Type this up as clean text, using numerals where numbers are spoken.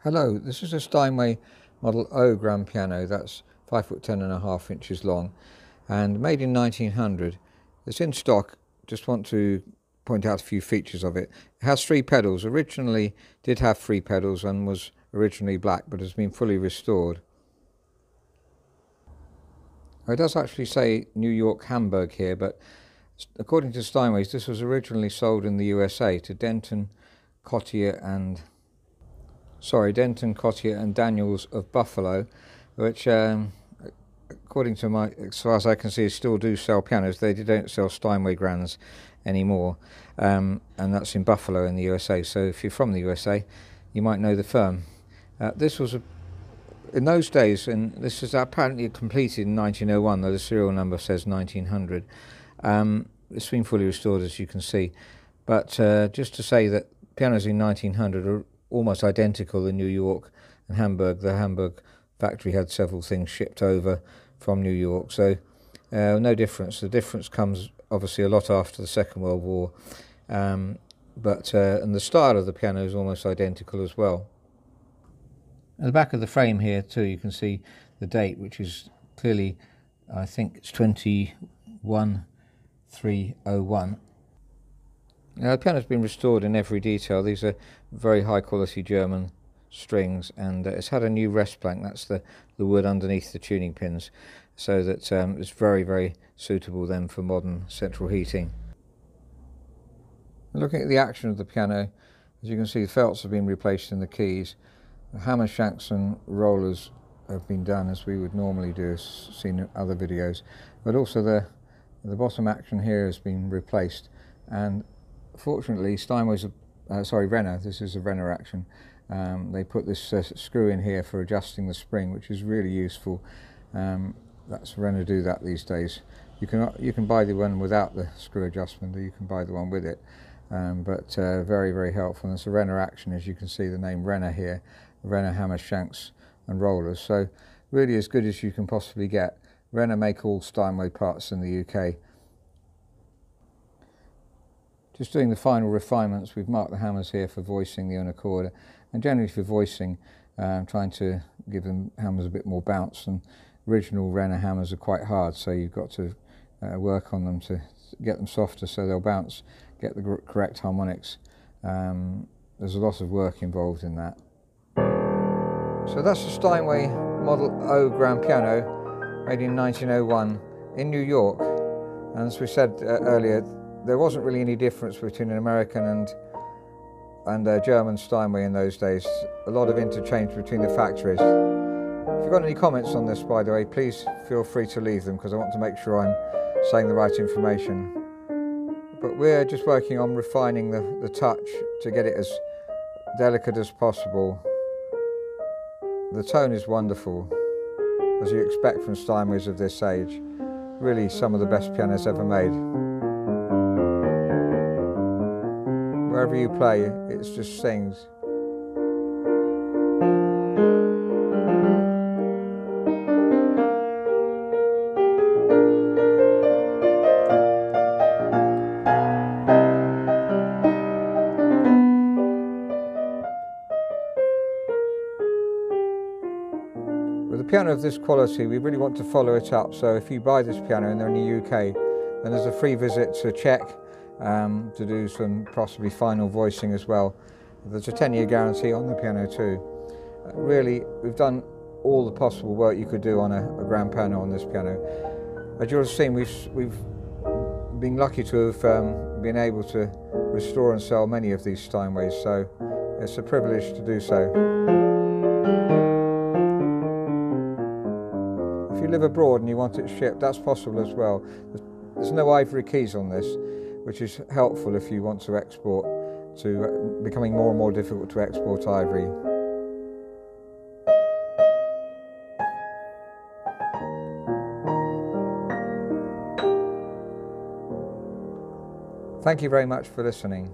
Hello, this is a Steinway Model O grand piano. That's 5'10.5" long and made in 1900. It's in stock. Just want to point out a few features of it. It has 3 pedals. Originally did have 3 pedals and was originally black, but has been fully restored. It does actually say New York Hamburg here, but according to Steinways, this was originally sold in the USA to Denton, Cottier and Daniels of Buffalo, which according to as far as I can see, still do sell pianos. They don't sell Steinway grands anymore, and that's in Buffalo in the USA. So if you're from the USA, you might know the firm. This was in those days, and this is apparently completed in 1901, though the serial number says 1900. It's been fully restored, as you can see. But just to say that pianos in 1900 are almost identical in New York and Hamburg. The Hamburg factory had several things shipped over from New York, so no difference. The difference comes obviously a lot after the Second World War, and the style of the piano is almost identical as well. At the back of the frame here too, you can see the date, which is clearly, I think it's 21301. Now, the piano's been restored in every detail. These are very high quality German strings, and it's had a new rest plank. That's the wood underneath the tuning pins, so that it's very, very suitable then for modern central heating. Looking at the action of the piano, as you can see, the felts have been replaced in the keys. The hammer shanks and rollers have been done as we would normally do, as seen in other videos, but also the bottom action here has been replaced. And fortunately, Steinways, Renner, this is a Renner action. They put this screw in here for adjusting the spring, which is really useful. That's Renner do that these days. You can buy the one without the screw adjustment, or you can buy the one with it. But very, very helpful. And it's a Renner action, as you can see the name Renner here. Renner hammer shanks and rollers. So really as good as you can possibly get. Renner make all Steinway parts in the UK. Just doing the final refinements. We've marked the hammers here for voicing the unicorda, and generally for voicing, trying to give them hammers a bit more bounce. And original Renner hammers are quite hard, so you've got to work on them to get them softer so they'll bounce, get the correct harmonics. There's a lot of work involved in that. So that's the Steinway Model O grand piano, made in 1901 in New York. And as we said earlier, there wasn't really any difference between an American and a German Steinway in those days. A lot of interchange between the factories. If you've got any comments on this, by the way, please feel free to leave them, because I want to make sure I'm saying the right information. But we're just working on refining the touch to get it as delicate as possible. The tone is wonderful, as you expect from Steinways of this age. Really some of the best pianos ever made. Wherever you play, it just sings. With a piano of this quality, we really want to follow it up. So if you buy this piano and they're in the UK, then there's a free visit to check, to do some possibly final voicing as well. There's a 10-year guarantee on the piano too. Really, we've done all the possible work you could do on a grand piano on this piano. As you'll have seen, we've been lucky to have been able to restore and sell many of these Steinways, so it's a privilege to do so. If you live abroad and you want it shipped, that's possible as well. There's no ivory keys on this, which is helpful if you want to export, to becoming more and more difficult to export ivory. Thank you very much for listening.